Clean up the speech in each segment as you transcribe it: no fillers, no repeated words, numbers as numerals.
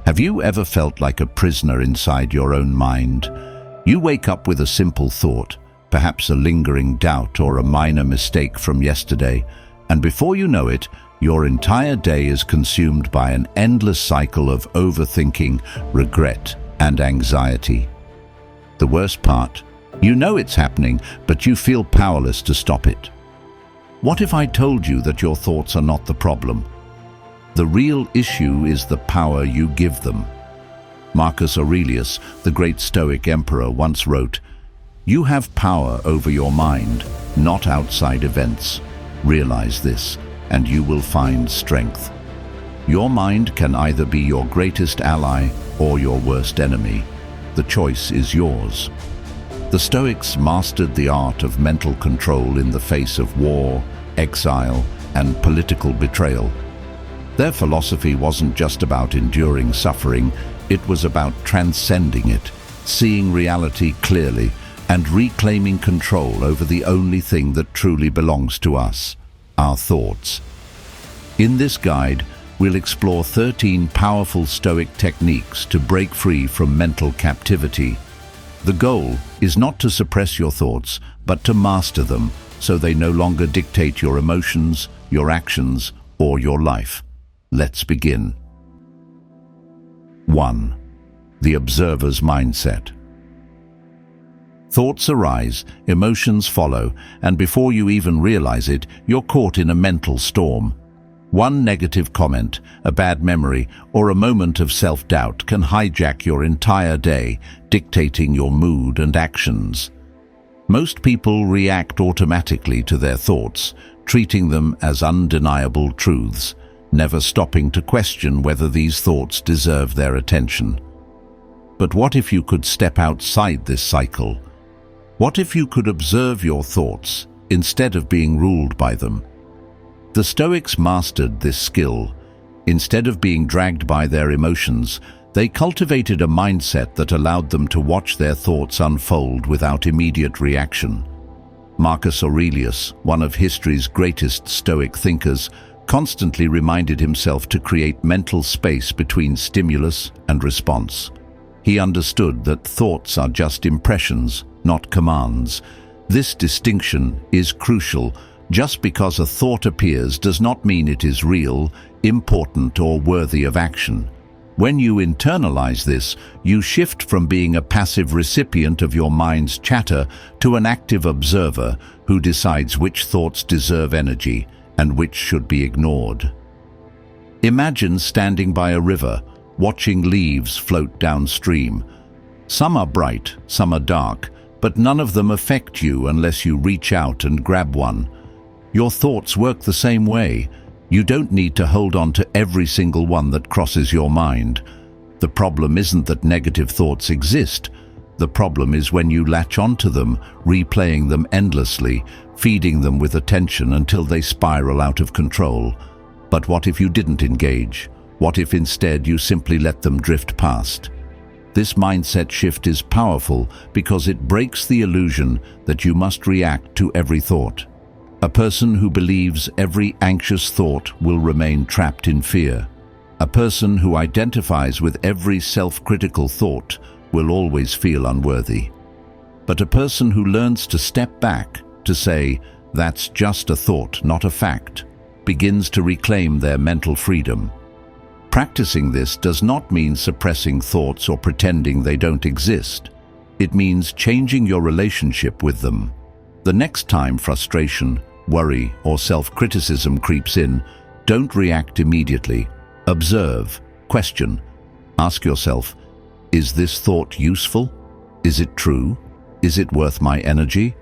Have you ever felt like a prisoner inside your own mind? You wake up with a simple thought, perhaps a lingering doubt or a minor mistake from yesterday, and before you know it, your entire day is consumed by an endless cycle of overthinking, regret, and anxiety. The worst part, you know it's happening, but you feel powerless to stop it. What if I told you that your thoughts are not the problem? The real issue is the power you give them. Marcus Aurelius, the great Stoic emperor, once wrote, "You have power over your mind, not outside events. Realize this, and you will find strength." Your mind can either be your greatest ally or your worst enemy. The choice is yours. The Stoics mastered the art of mental control in the face of war, exile, and political betrayal. Their philosophy wasn't just about enduring suffering, it was about transcending it, seeing reality clearly, and reclaiming control over the only thing that truly belongs to us, our thoughts. In this guide, we'll explore 13 powerful Stoic techniques to break free from mental captivity. The goal is not to suppress your thoughts, but to master them so they no longer dictate your emotions, your actions, or your life. Let's begin. 1. The observer's mindset. Thoughts arise, emotions follow, and before you even realize it, you're caught in a mental storm. One negative comment, a bad memory, or a moment of self-doubt can hijack your entire day, dictating your mood and actions. Most people react automatically to their thoughts, treating them as undeniable truths, never stopping to question whether these thoughts deserve their attention. But what if you could step outside this cycle? What if you could observe your thoughts instead of being ruled by them? The Stoics mastered this skill. Instead of being dragged by their emotions, they cultivated a mindset that allowed them to watch their thoughts unfold without immediate reaction. Marcus Aurelius, one of history's greatest Stoic thinkers, constantly reminded himself to create mental space between stimulus and response. He understood that thoughts are just impressions, not commands. This distinction is crucial. Just because a thought appears does not mean it is real, important, or worthy of action. When you internalize this, you shift from being a passive recipient of your mind's chatter to an active observer who decides which thoughts deserve energy and which should be ignored. Imagine standing by a river, watching leaves float downstream. Some are bright, some are dark, but none of them affect you unless you reach out and grab one. Your thoughts work the same way. You don't need to hold on to every single one that crosses your mind. The problem isn't that negative thoughts exist. The problem is when you latch onto them, replaying them endlessly, feeding them with attention until they spiral out of control. But what if you didn't engage? What if instead you simply let them drift past? This mindset shift is powerful because it breaks the illusion that you must react to every thought. A person who believes every anxious thought will remain trapped in fear. A person who identifies with every self-critical thought will always feel unworthy. But a person who learns to step back, to say, "That's just a thought, not a fact," begins to reclaim their mental freedom. Practicing this does not mean suppressing thoughts or pretending they don't exist. It means changing your relationship with them. The next time frustration, worry, or self-criticism creeps in, don't react immediately. Observe, question, ask yourself, is this thought useful? Is it true? Is it worth my energy?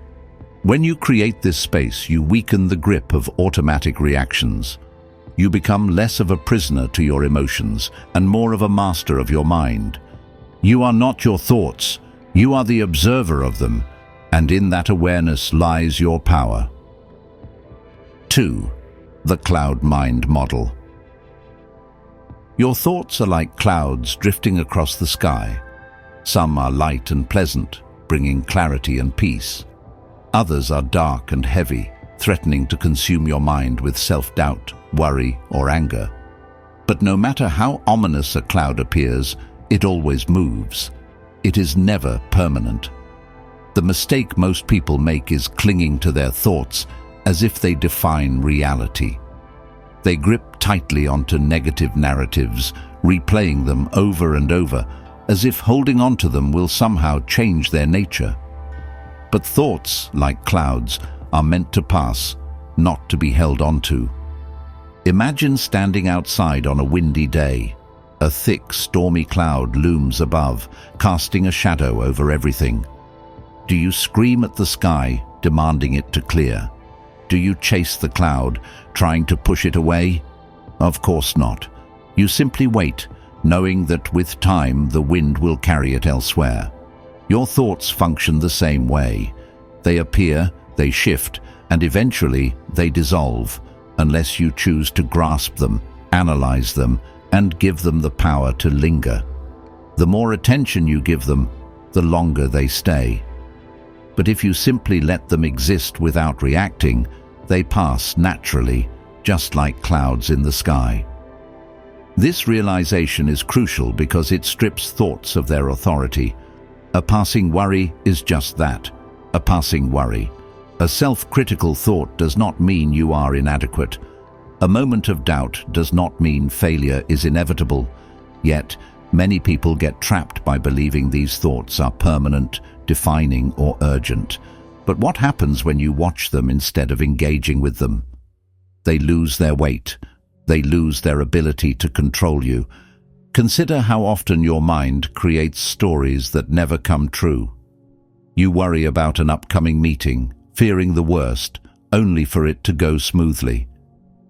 When you create this space, you weaken the grip of automatic reactions. You become less of a prisoner to your emotions and more of a master of your mind. You are not your thoughts, you are the observer of them, and in that awareness lies your power. 2. The cloud mind model. Your thoughts are like clouds drifting across the sky. Some are light and pleasant, bringing clarity and peace. Others are dark and heavy, threatening to consume your mind with self-doubt, worry, or anger. But no matter how ominous a cloud appears, it always moves. It is never permanent. The mistake most people make is clinging to their thoughts as if they define reality. They grip tightly onto negative narratives, replaying them over and over, as if holding onto them will somehow change their nature. But thoughts, like clouds, are meant to pass, not to be held onto. Imagine standing outside on a windy day. A thick, stormy cloud looms above, casting a shadow over everything. Do you scream at the sky, demanding it to clear? Do you chase the cloud, trying to push it away? Of course not. You simply wait, knowing that with time the wind will carry it elsewhere. Your thoughts function the same way. They appear, they shift, and eventually they dissolve, unless you choose to grasp them, analyze them, and give them the power to linger. The more attention you give them, the longer they stay. But if you simply let them exist without reacting, they pass naturally, just like clouds in the sky. This realization is crucial because it strips thoughts of their authority. A passing worry is just that, a passing worry. A self-critical thought does not mean you are inadequate. A moment of doubt does not mean failure is inevitable. Yet, many people get trapped by believing these thoughts are permanent, defining, or urgent. But what happens when you watch them instead of engaging with them? They lose their weight. They lose their ability to control you. Consider how often your mind creates stories that never come true. You worry about an upcoming meeting, fearing the worst, only for it to go smoothly.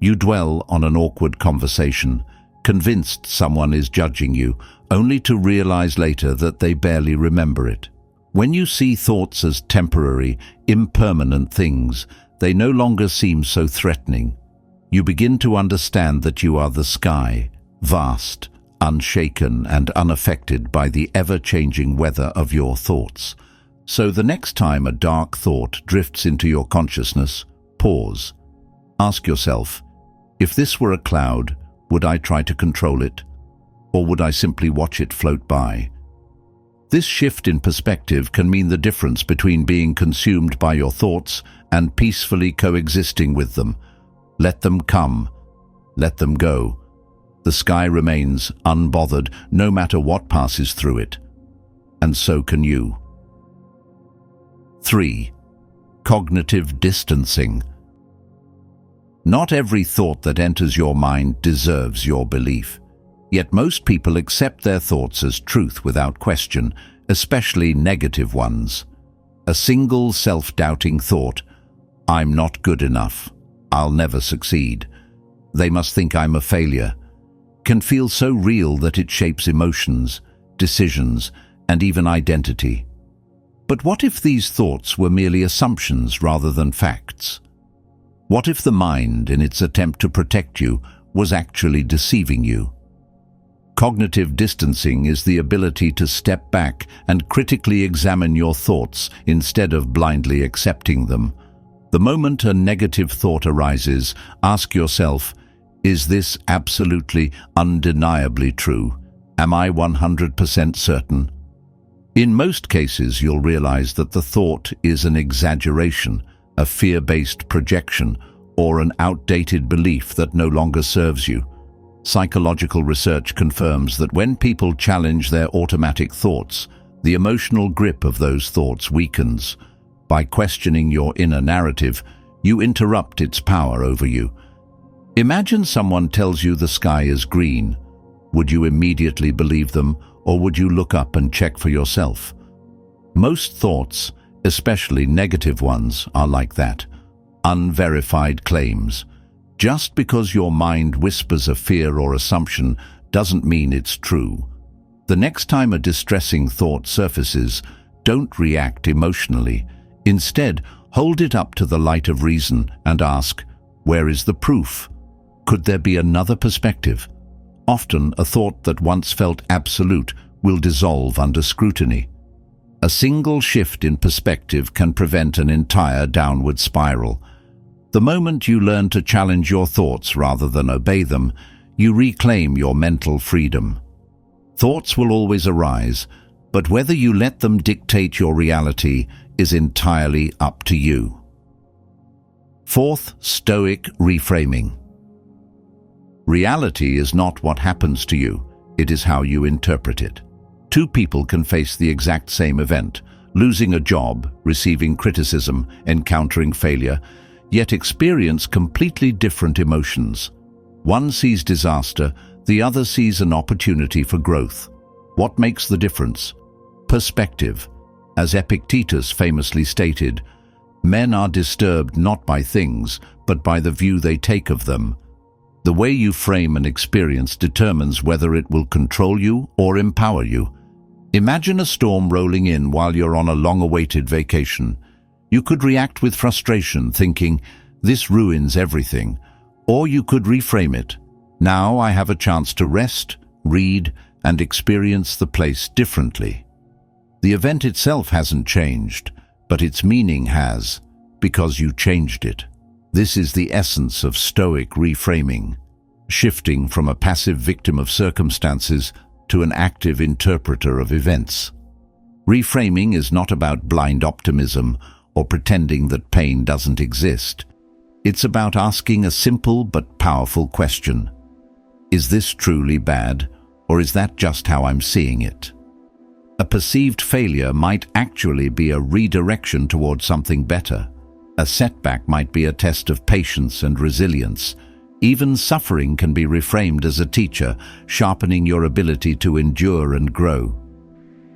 You dwell on an awkward conversation, convinced someone is judging you, only to realize later that they barely remember it. When you see thoughts as temporary, impermanent things, they no longer seem so threatening. You begin to understand that you are the sky, vast, unshaken and unaffected by the ever-changing weather of your thoughts. So the next time a dark thought drifts into your consciousness, pause. Ask yourself, if this were a cloud, would I try to control it? Or would I simply watch it float by? This shift in perspective can mean the difference between being consumed by your thoughts and peacefully coexisting with them. Let them come. Let them go. The sky remains unbothered no matter what passes through it. And so can you. 3. Cognitive distancing. Not every thought that enters your mind deserves your belief. Yet most people accept their thoughts as truth without question, especially negative ones. A single self-doubting thought, "I'm not good enough. I'll never succeed. They must think I'm a failure," can feel so real that it shapes emotions, decisions, and even identity. But what if these thoughts were merely assumptions rather than facts? What if the mind, in its attempt to protect you, was actually deceiving you? Cognitive distancing is the ability to step back and critically examine your thoughts instead of blindly accepting them. The moment a negative thought arises, ask yourself, is this absolutely, undeniably true? Am I 100% certain? In most cases, you'll realize that the thought is an exaggeration, a fear-based projection, or an outdated belief that no longer serves you. Psychological research confirms that when people challenge their automatic thoughts, the emotional grip of those thoughts weakens. By questioning your inner narrative, you interrupt its power over you. Imagine someone tells you the sky is green. Would you immediately believe them, or would you look up and check for yourself? Most thoughts, especially negative ones, are like that. Unverified claims. Just because your mind whispers a fear or assumption doesn't mean it's true. The next time a distressing thought surfaces, don't react emotionally. Instead, hold it up to the light of reason and ask, where is the proof? Could there be another perspective? Often, a thought that once felt absolute will dissolve under scrutiny. A single shift in perspective can prevent an entire downward spiral. The moment you learn to challenge your thoughts rather than obey them, you reclaim your mental freedom. Thoughts will always arise, but whether you let them dictate your reality is entirely up to you. Fourth, Stoic Reframing. Reality is not what happens to you, it is how you interpret it. Two people can face the exact same event, losing a job, receiving criticism, encountering failure, yet experience completely different emotions. One sees disaster, the other sees an opportunity for growth. What makes the difference? Perspective. As Epictetus famously stated, men are disturbed not by things, but by the view they take of them. The way you frame an experience determines whether it will control you or empower you. Imagine a storm rolling in while you're on a long-awaited vacation. You could react with frustration, thinking, "This ruins everything." Or you could reframe it. "Now I have a chance to rest, read, and experience the place differently." The event itself hasn't changed, but its meaning has, because you changed it. This is the essence of Stoic reframing, shifting from a passive victim of circumstances to an active interpreter of events. Reframing is not about blind optimism or pretending that pain doesn't exist. It's about asking a simple but powerful question. Is this truly bad, or is that just how I'm seeing it? A perceived failure might actually be a redirection towards something better. A setback might be a test of patience and resilience. Even suffering can be reframed as a teacher, sharpening your ability to endure and grow.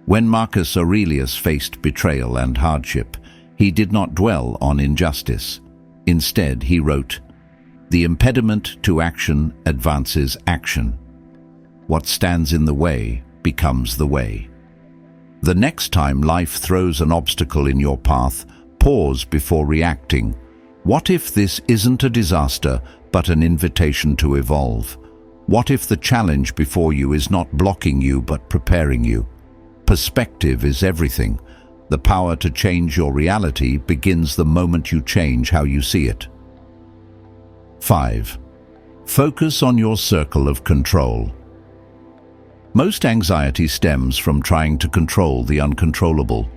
When Marcus Aurelius faced betrayal and hardship, he did not dwell on injustice. Instead, he wrote, "The impediment to action advances action. What stands in the way becomes the way." The next time life throws an obstacle in your path, pause before reacting. What if this isn't a disaster, but an invitation to evolve? What if the challenge before you is not blocking you, but preparing you? Perspective is everything. The power to change your reality begins the moment you change how you see it. 5. Focus on your circle of control. Most anxiety stems from trying to control the uncontrollable.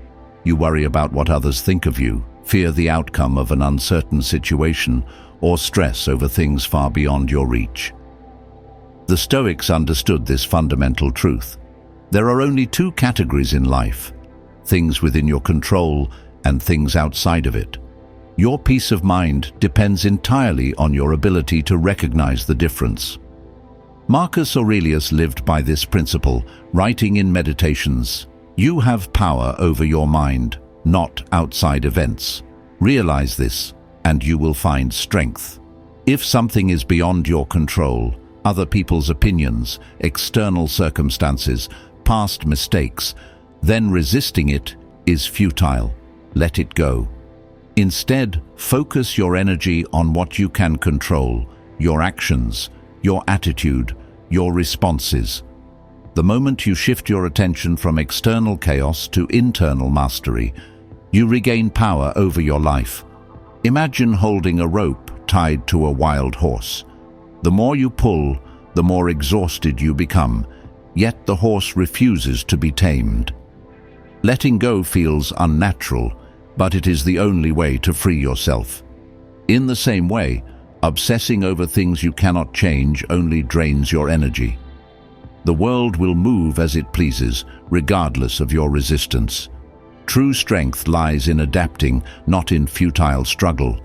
You worry about what others think of you, fear the outcome of an uncertain situation, or stress over things far beyond your reach. The Stoics understood this fundamental truth. There are only two categories in life: things within your control and things outside of it. Your peace of mind depends entirely on your ability to recognize the difference. Marcus Aurelius lived by this principle, writing in Meditations, "You have power over your mind, not outside events. Realize this, and you will find strength." If something is beyond your control, other people's opinions, external circumstances, past mistakes, then resisting it is futile. Let it go. Instead, focus your energy on what you can control: your actions, your attitude, your responses. The moment you shift your attention from external chaos to internal mastery, you regain power over your life. Imagine holding a rope tied to a wild horse. The more you pull, the more exhausted you become, yet the horse refuses to be tamed. Letting go feels unnatural, but it is the only way to free yourself. In the same way, obsessing over things you cannot change only drains your energy. The world will move as it pleases, regardless of your resistance. True strength lies in adapting, not in futile struggle.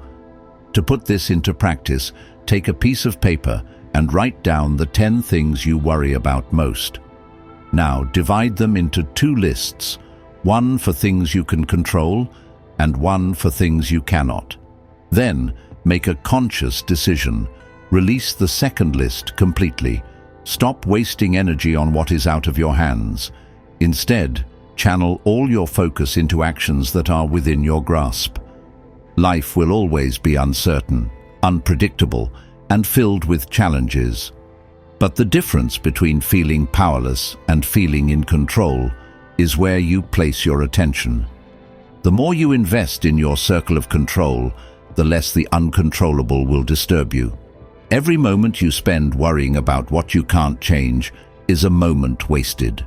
To put this into practice, take a piece of paper and write down the 10 things you worry about most. Now, divide them into 2 lists, one for things you can control and one for things you cannot. Then, make a conscious decision. Release the second list completely. Stop wasting energy on what is out of your hands. Instead, channel all your focus into actions that are within your grasp. Life will always be uncertain, unpredictable, and filled with challenges. But the difference between feeling powerless and feeling in control is where you place your attention. The more you invest in your circle of control, the less the uncontrollable will disturb you. Every moment you spend worrying about what you can't change is a moment wasted.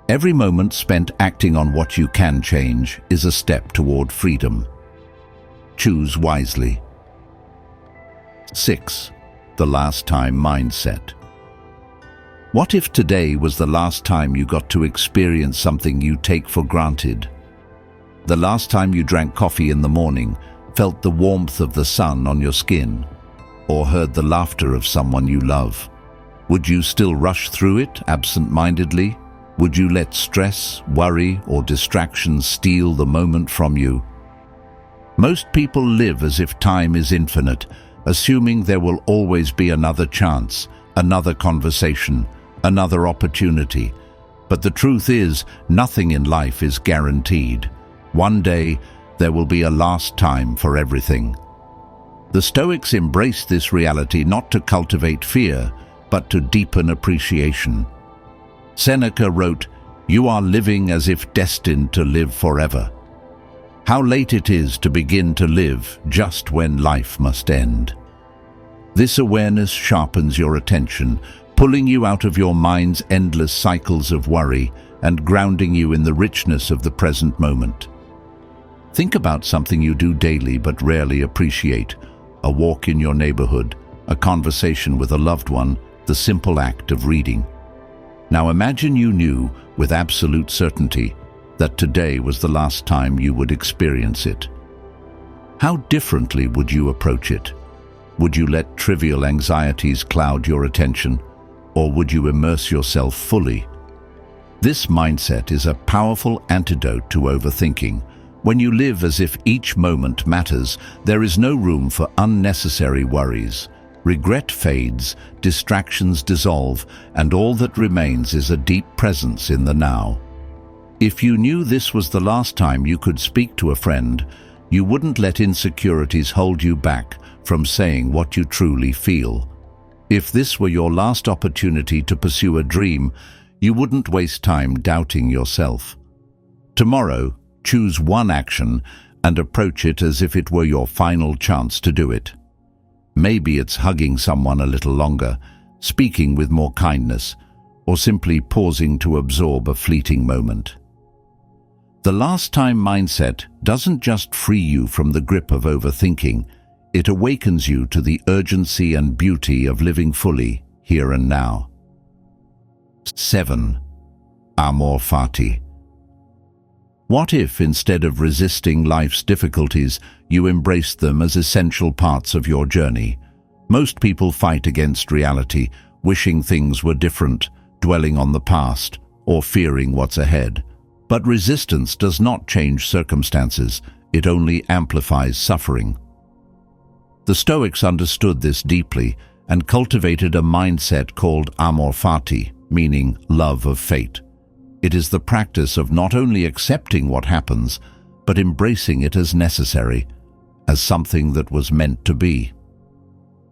Every moment spent acting on what you can change is a step toward freedom. Choose wisely. 6. The last time mindset. What if today was the last time you got to experience something you take for granted? The last time you drank coffee in the morning, felt the warmth of the sun on your skin, or heard the laughter of someone you love? Would you still rush through it absent-mindedly? Would you let stress, worry, or distractions steal the moment from you? Most people live as if time is infinite, assuming there will always be another chance, another conversation, another opportunity. But the truth is, nothing in life is guaranteed. One day, there will be a last time for everything. The Stoics embraced this reality not to cultivate fear, but to deepen appreciation. Seneca wrote, "You are living as if destined to live forever." How late it is to begin to live just when life must end. This awareness sharpens your attention, pulling you out of your mind's endless cycles of worry and grounding you in the richness of the present moment. Think about something you do daily but rarely appreciate: a walk in your neighborhood, a conversation with a loved one, the simple act of reading. Now imagine you knew with absolute certainty that today was the last time you would experience it. How differently would you approach it? Would you let trivial anxieties cloud your attention, or would you immerse yourself fully? This mindset is a powerful antidote to overthinking. When you live as if each moment matters, there is no room for unnecessary worries. Regret fades, distractions dissolve, and all that remains is a deep presence in the now. If you knew this was the last time you could speak to a friend, you wouldn't let insecurities hold you back from saying what you truly feel. If this were your last opportunity to pursue a dream, you wouldn't waste time doubting yourself. Tomorrow, choose one action and approach it as if it were your final chance to do it. Maybe it's hugging someone a little longer, speaking with more kindness, or simply pausing to absorb a fleeting moment. The last time mindset doesn't just free you from the grip of overthinking, it awakens you to the urgency and beauty of living fully, here and now. 7. Amor Fati. What if, instead of resisting life's difficulties, you embraced them as essential parts of your journey? Most people fight against reality, wishing things were different, dwelling on the past, or fearing what's ahead. But resistance does not change circumstances, it only amplifies suffering. The Stoics understood this deeply and cultivated a mindset called Amor Fati, meaning love of fate. It is the practice of not only accepting what happens, but embracing it as necessary, as something that was meant to be.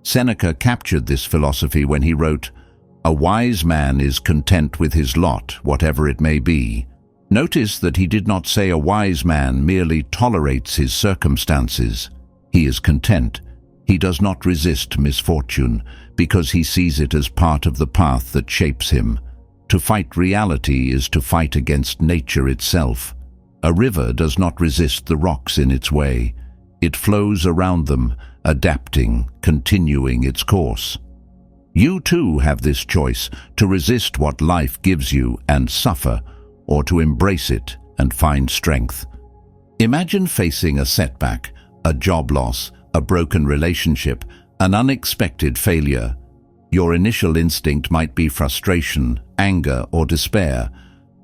Seneca captured this philosophy when he wrote, "A wise man is content with his lot, whatever it may be." Notice that he did not say a wise man merely tolerates his circumstances. He is content. He does not resist misfortune because he sees it as part of the path that shapes him. To fight reality is to fight against nature itself. A river does not resist the rocks in its way. It flows around them, adapting, continuing its course. You too have this choice to resist what life gives you and suffer, or to embrace it and find strength. Imagine facing a setback, a job loss, a broken relationship, an unexpected failure. Your initial instinct might be frustration, anger, or despair.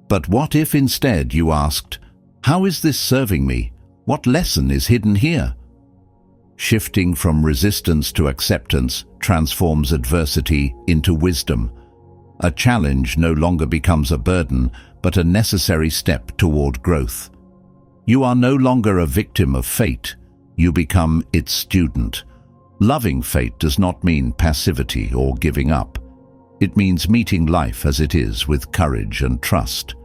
But what if instead you asked, "How is this serving me? What lesson is hidden here?" Shifting from resistance to acceptance transforms adversity into wisdom. A challenge no longer becomes a burden, but a necessary step toward growth. You are no longer a victim of fate, you become its student. Loving fate does not mean passivity or giving up. It means meeting life as it is with courage and trust.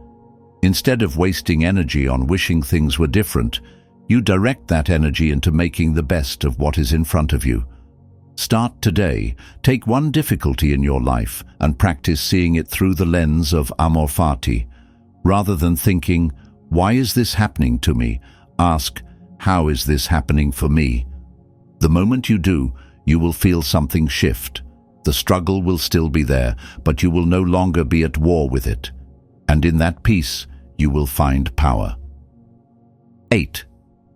Instead of wasting energy on wishing things were different, you direct that energy into making the best of what is in front of you. Start today. Take one difficulty in your life and practice seeing it through the lens of Amor Fati. Rather than thinking, "Why is this happening to me?" ask, "How is this happening for me?" The moment you do, you will feel something shift. The struggle will still be there, but you will no longer be at war with it. And in that peace, you will find power. 8.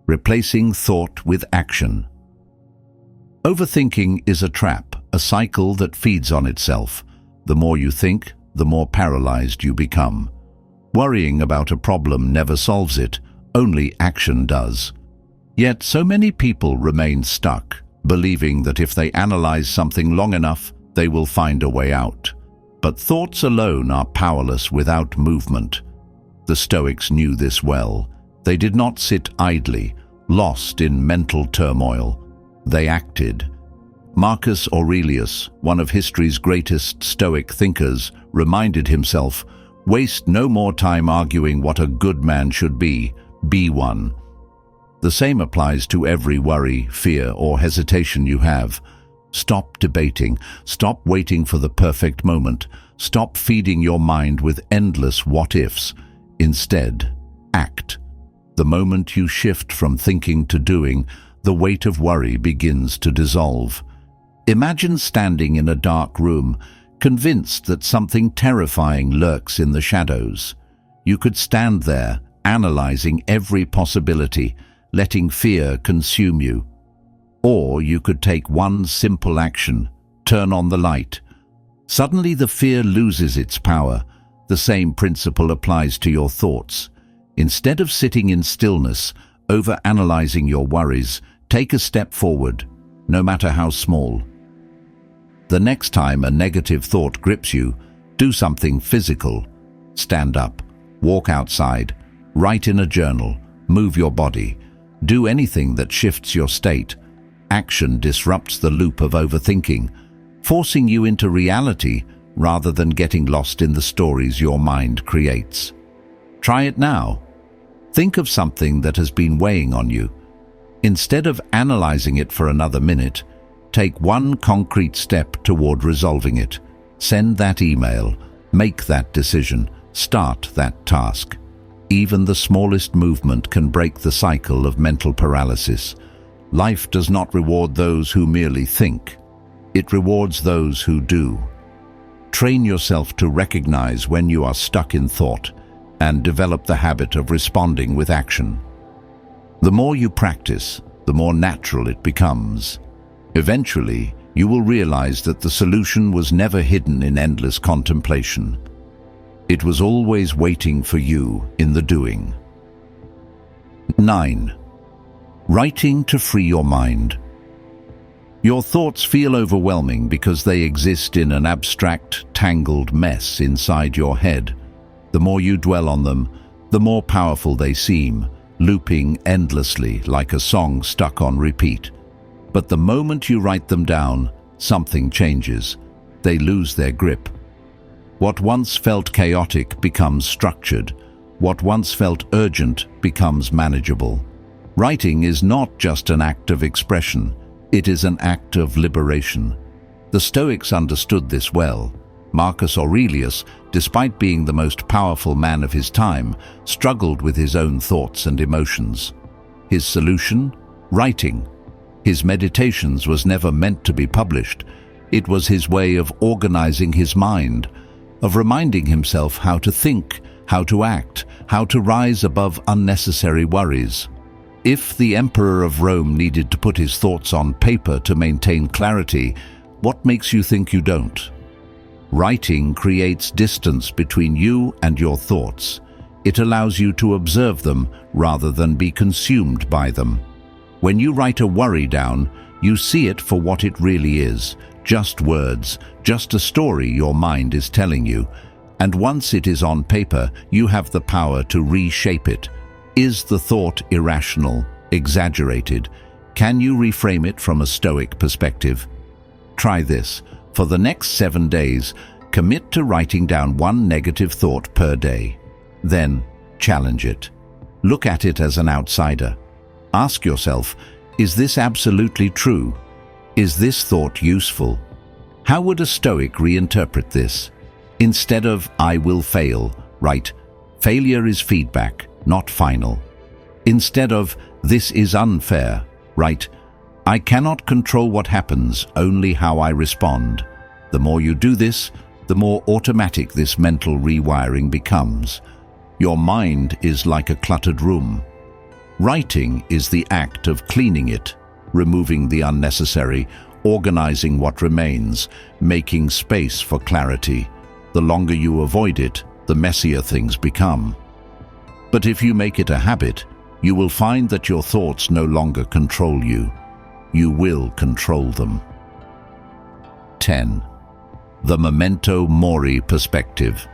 Replacing thought with action. Overthinking is a trap, a cycle that feeds on itself. The more you think, the more paralyzed you become. Worrying about a problem never solves it, only action does. Yet so many people remain stuck, believing that if they analyze something long enough, they will find a way out. But thoughts alone are powerless without movement. The Stoics knew this well. They did not sit idly, lost in mental turmoil. They acted. Marcus Aurelius, one of history's greatest Stoic thinkers, reminded himself, "Waste no more time arguing what a good man should be one." The same applies to every worry, fear, or hesitation you have. Stop debating. Stop waiting for the perfect moment. Stop feeding your mind with endless what-ifs. Instead, act. The moment you shift from thinking to doing, the weight of worry begins to dissolve. Imagine standing in a dark room, convinced that something terrifying lurks in the shadows. You could stand there, analyzing every possibility, letting fear consume you. Or you could take one simple action, turn on the light. Suddenly the fear loses its power. The same principle applies to your thoughts. Instead of sitting in stillness, over-analyzing your worries, take a step forward, no matter how small. The next time a negative thought grips you, do something physical. Stand up, walk outside, write in a journal, move your body. Do anything that shifts your state. Action disrupts the loop of overthinking, forcing you into reality rather than getting lost in the stories your mind creates. Try it now. Think of something that has been weighing on you. Instead of analyzing it for another minute, take one concrete step toward resolving it. Send that email, make that decision, start that task. Even the smallest movement can break the cycle of mental paralysis. Life does not reward those who merely think. It rewards those who do. Train yourself to recognize when you are stuck in thought and develop the habit of responding with action. The more you practice, the more natural it becomes. Eventually, you will realize that the solution was never hidden in endless contemplation. It was always waiting for you in the doing. 9. Writing to free your mind. Your thoughts feel overwhelming because they exist in an abstract, tangled mess inside your head. The more you dwell on them, the more powerful they seem, looping endlessly like a song stuck on repeat. But the moment you write them down, something changes. They lose their grip. What once felt chaotic becomes structured. What once felt urgent becomes manageable. Writing is not just an act of expression, it is an act of liberation. The Stoics understood this well. Marcus Aurelius, despite being the most powerful man of his time, struggled with his own thoughts and emotions. His solution? Writing. His Meditations was never meant to be published. It was his way of organizing his mind, of reminding himself how to think, how to act, how to rise above unnecessary worries. If the Emperor of Rome needed to put his thoughts on paper to maintain clarity, what makes you think you don't? Writing creates distance between you and your thoughts. It allows you to observe them rather than be consumed by them. When you write a worry down, you see it for what it really is, just words, just a story your mind is telling you. And once it is on paper, you have the power to reshape it. Is the thought irrational, exaggerated? Can you reframe it from a Stoic perspective? Try this. For the next 7 days, commit to writing down one negative thought per day. Then, challenge it. Look at it as an outsider. Ask yourself, is this absolutely true? Is this thought useful? How would a Stoic reinterpret this? Instead of "I will fail," write "Failure is feedback, not final." Instead of "This is unfair," write "I cannot control what happens, only how I respond." The more you do this, the more automatic this mental rewiring becomes. Your mind is like a cluttered room. Writing is the act of cleaning it, removing the unnecessary, organizing what remains, making space for clarity. The longer you avoid it, the messier things become. But if you make it a habit, you will find that your thoughts no longer control you. You will control them. 10. The Memento Mori perspective.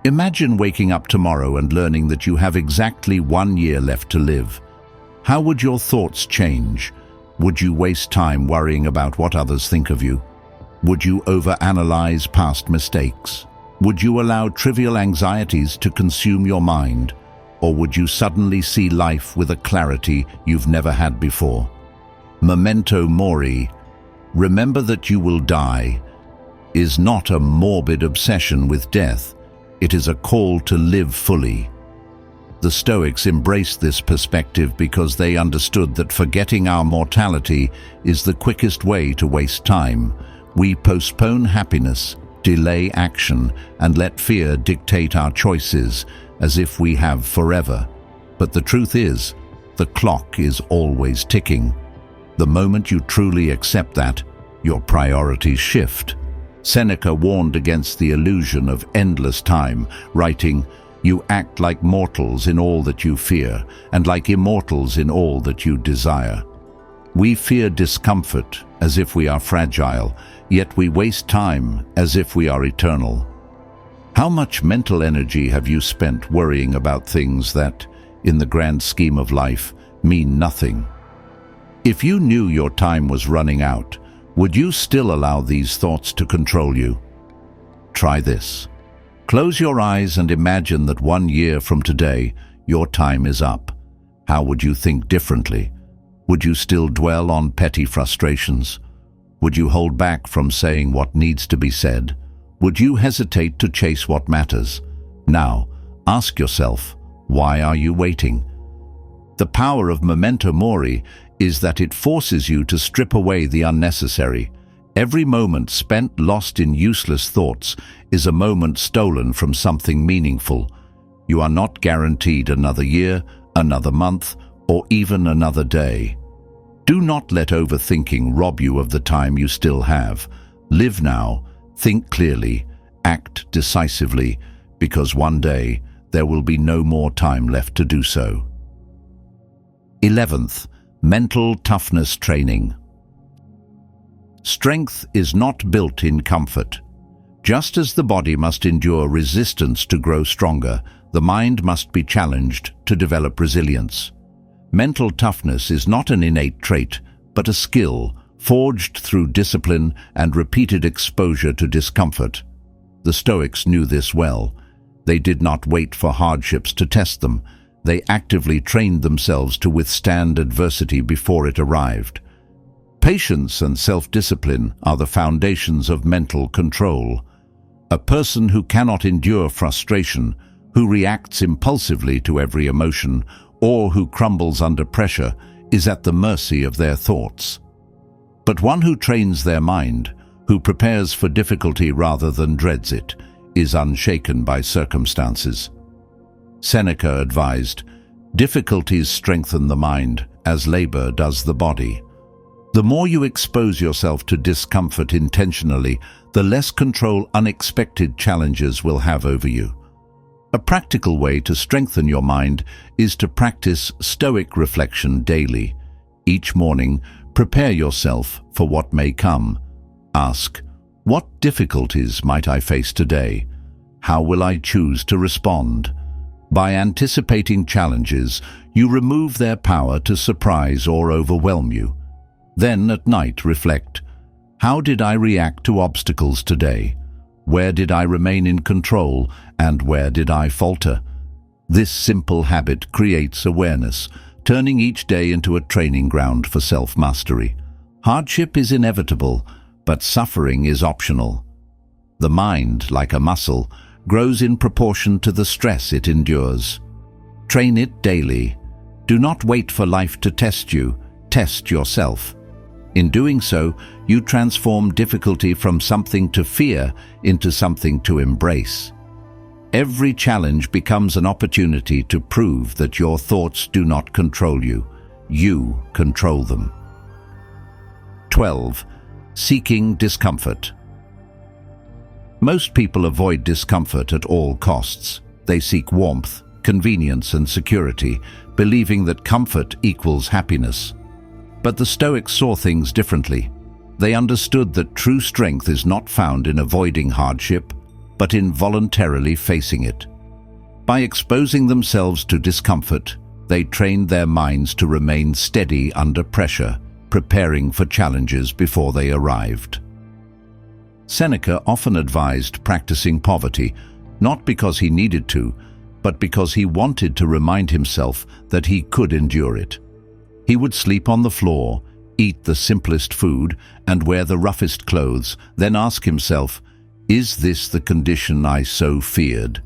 Imagine waking up tomorrow and learning that you have exactly 1 year left to live. How would your thoughts change? Would you waste time worrying about what others think of you? Would you overanalyze past mistakes? Would you allow trivial anxieties to consume your mind? Or would you suddenly see life with a clarity you've never had before? Memento Mori, remember that you will die, is not a morbid obsession with death. It is a call to live fully. The Stoics embraced this perspective because they understood that forgetting our mortality is the quickest way to waste time. We postpone happiness, delay action, and let fear dictate our choices as if we have forever. But the truth is, the clock is always ticking. The moment you truly accept that, your priorities shift. Seneca warned against the illusion of endless time, writing, "You act like mortals in all that you fear, and like immortals in all that you desire." We fear discomfort as if we are fragile, yet we waste time as if we are eternal. How much mental energy have you spent worrying about things that, in the grand scheme of life, mean nothing? If you knew your time was running out, would you still allow these thoughts to control you? Try this. Close your eyes and imagine that 1 year from today, your time is up. How would you think differently? Would you still dwell on petty frustrations? Would you hold back from saying what needs to be said? Would you hesitate to chase what matters? Now, ask yourself, why are you waiting? The power of Memento Mori is that it forces you to strip away the unnecessary. Every moment spent lost in useless thoughts is a moment stolen from something meaningful. You are not guaranteed another year, another month, or even another day. Do not let overthinking rob you of the time you still have. Live now, think clearly, act decisively, because one day there will be no more time left to do so. 11th, mental toughness training. Strength is not built in comfort. Just as the body must endure resistance to grow stronger, the mind must be challenged to develop resilience. Mental toughness is not an innate trait, but a skill forged through discipline and repeated exposure to discomfort. The Stoics knew this well. They did not wait for hardships to test them. They actively trained themselves to withstand adversity before it arrived. Patience and self-discipline are the foundations of mental control. A person who cannot endure frustration, who reacts impulsively to every emotion, or who crumbles under pressure, is at the mercy of their thoughts. But one who trains their mind, who prepares for difficulty rather than dreads it, is unshaken by circumstances. Seneca advised, "Difficulties strengthen the mind, as labor does the body." The more you expose yourself to discomfort intentionally, the less control unexpected challenges will have over you. A practical way to strengthen your mind is to practice Stoic reflection daily. Each morning, prepare yourself for what may come. Ask, what difficulties might I face today? How will I choose to respond? By anticipating challenges, you remove their power to surprise or overwhelm you. Then at night reflect, how did I react to obstacles today? Where did I remain in control and where did I falter? This simple habit creates awareness, turning each day into a training ground for self-mastery. Hardship is inevitable, but suffering is optional. The mind, like a muscle, grows in proportion to the stress it endures. Train it daily. Do not wait for life to test you. Test yourself. In doing so, you transform difficulty from something to fear into something to embrace. Every challenge becomes an opportunity to prove that your thoughts do not control you. You control them. 12. Seeking discomfort. Most people avoid discomfort at all costs. They seek warmth, convenience, and security, believing that comfort equals happiness. But the Stoics saw things differently. They understood that true strength is not found in avoiding hardship, but in voluntarily facing it. By exposing themselves to discomfort, they trained their minds to remain steady under pressure, preparing for challenges before they arrived. Seneca often advised practicing poverty, not because he needed to, but because he wanted to remind himself that he could endure it. He would sleep on the floor, eat the simplest food, and wear the roughest clothes, then ask himself, "Is this the condition I so feared?"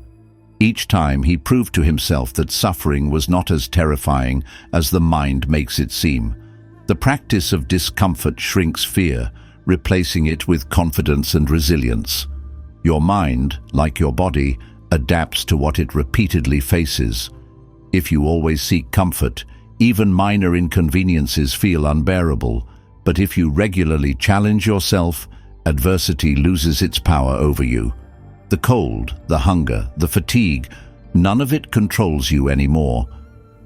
Each time he proved to himself that suffering was not as terrifying as the mind makes it seem. The practice of discomfort shrinks fear, replacing it with confidence and resilience. Your mind, like your body, adapts to what it repeatedly faces. If you always seek comfort, even minor inconveniences feel unbearable, but if you regularly challenge yourself, adversity loses its power over you. The cold, the hunger, the fatigue, none of it controls you anymore.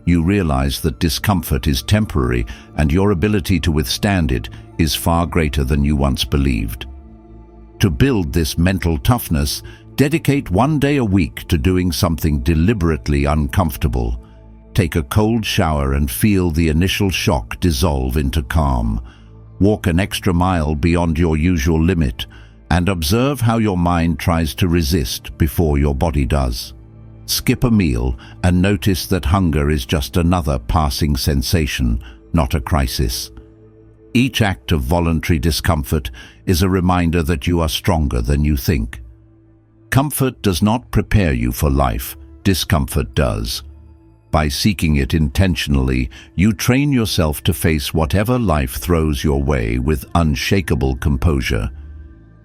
You realize that discomfort is temporary and your ability to withstand it is far greater than you once believed. To build this mental toughness, dedicate one day a week to doing something deliberately uncomfortable. Take a cold shower and feel the initial shock dissolve into calm. Walk an extra mile beyond your usual limit and observe how your mind tries to resist before your body does. Skip a meal and notice that hunger is just another passing sensation, not a crisis. Each act of voluntary discomfort is a reminder that you are stronger than you think. Comfort does not prepare you for life, discomfort does. By seeking it intentionally, you train yourself to face whatever life throws your way with unshakable composure.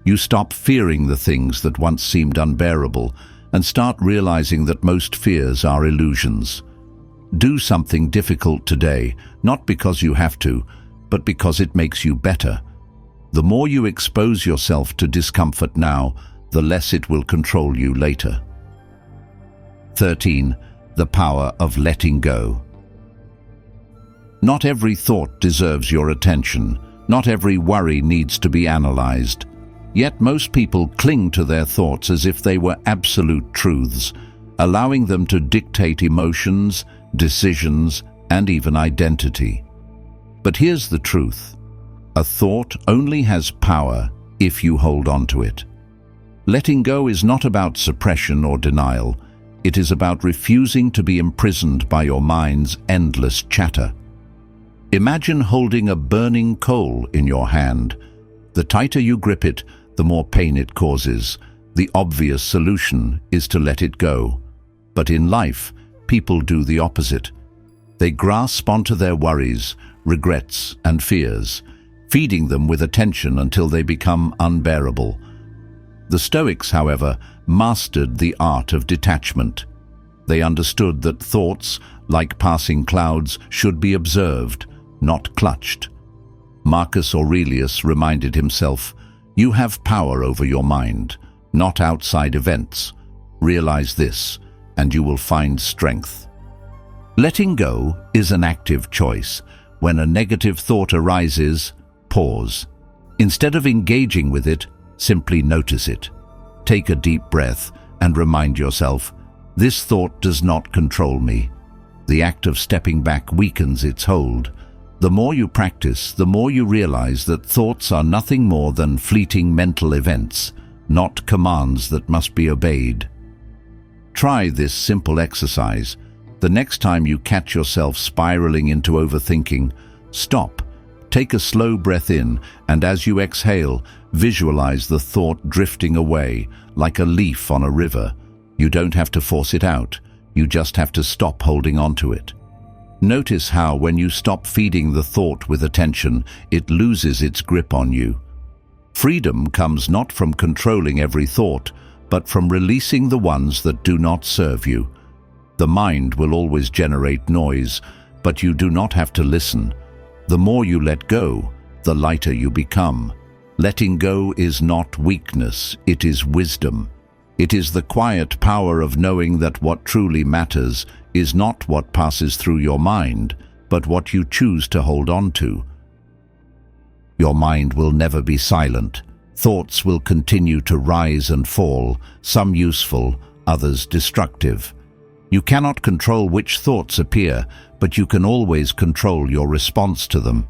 You stop fearing the things that once seemed unbearable and start realizing that most fears are illusions. Do something difficult today, not because you have to, but because it makes you better. The more you expose yourself to discomfort now, the less it will control you later. 13. The power of letting go. Not every thought deserves your attention. Not every worry needs to be analyzed. Yet most people cling to their thoughts as if they were absolute truths, allowing them to dictate emotions, decisions, and even identity. But here's the truth. A thought only has power if you hold on to it. Letting go is not about suppression or denial. It is about refusing to be imprisoned by your mind's endless chatter. Imagine holding a burning coal in your hand. The tighter you grip it, the more pain it causes. The obvious solution is to let it go. But in life, people do the opposite. They grasp onto their worries, regrets, and fears, feeding them with attention until they become unbearable. The Stoics, however, mastered the art of detachment. They understood that thoughts, like passing clouds, should be observed, not clutched. Marcus Aurelius reminded himself, "You have power over your mind, not outside events. Realize this, and you will find strength." Letting go is an active choice. When a negative thought arises, pause. Instead of engaging with it, simply notice it. Take a deep breath and remind yourself, this thought does not control me. The act of stepping back weakens its hold. The more you practice, the more you realize that thoughts are nothing more than fleeting mental events, not commands that must be obeyed. Try this simple exercise. The next time you catch yourself spiraling into overthinking, stop, Take a slow breath in, and as you exhale, visualize the thought drifting away, like a leaf on a river. You don't have to force it out, you just have to stop holding on to it. Notice how, when you stop feeding the thought with attention, it loses its grip on you. Freedom comes not from controlling every thought, but from releasing the ones that do not serve you. The mind will always generate noise, but you do not have to listen. The more you let go, the lighter you become. Letting go is not weakness, it is wisdom. It is the quiet power of knowing that what truly matters is not what passes through your mind, but what you choose to hold on to. Your mind will never be silent. Thoughts will continue to rise and fall, some useful, others destructive. You cannot control which thoughts appear, but you can always control your response to them.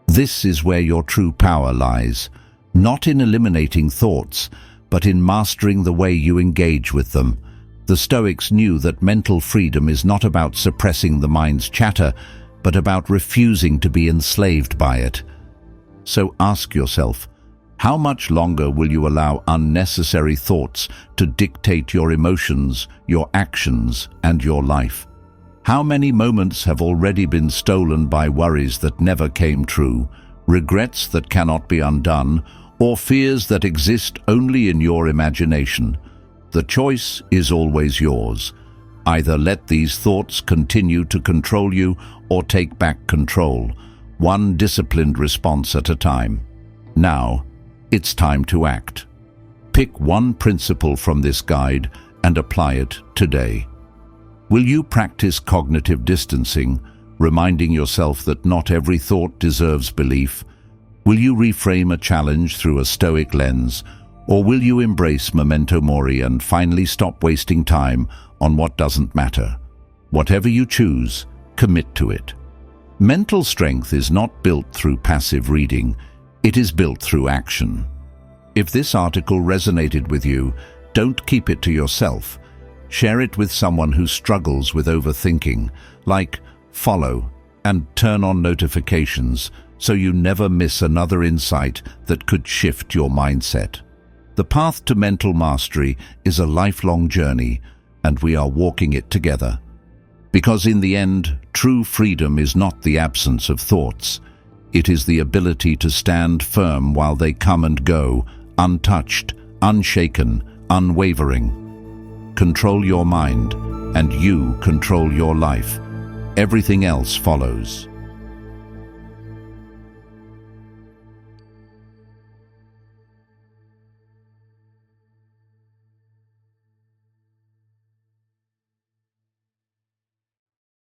This is where your true power lies, not in eliminating thoughts, but in mastering the way you engage with them. The Stoics knew that mental freedom is not about suppressing the mind's chatter, but about refusing to be enslaved by it. So ask yourself, how much longer will you allow unnecessary thoughts to dictate your emotions, your actions, and your life? How many moments have already been stolen by worries that never came true, regrets that cannot be undone, or fears that exist only in your imagination? The choice is always yours. Either let these thoughts continue to control you or take back control, one disciplined response at a time. Now, it's time to act. Pick one principle from this guide and apply it today. Will you practice cognitive distancing, reminding yourself that not every thought deserves belief? Will you reframe a challenge through a Stoic lens, or will you embrace Memento Mori and finally stop wasting time on what doesn't matter? Whatever you choose, commit to it. Mental strength is not built through passive reading, it is built through action. If this article resonated with you, don't keep it to yourself. Share it with someone who struggles with overthinking. Like, follow, and turn on notifications so you never miss another insight that could shift your mindset. The path to mental mastery is a lifelong journey, and we are walking it together. Because in the end, true freedom is not the absence of thoughts. It is the ability to stand firm while they come and go, untouched, unshaken, unwavering. Control your mind, and you control your life. Everything else follows.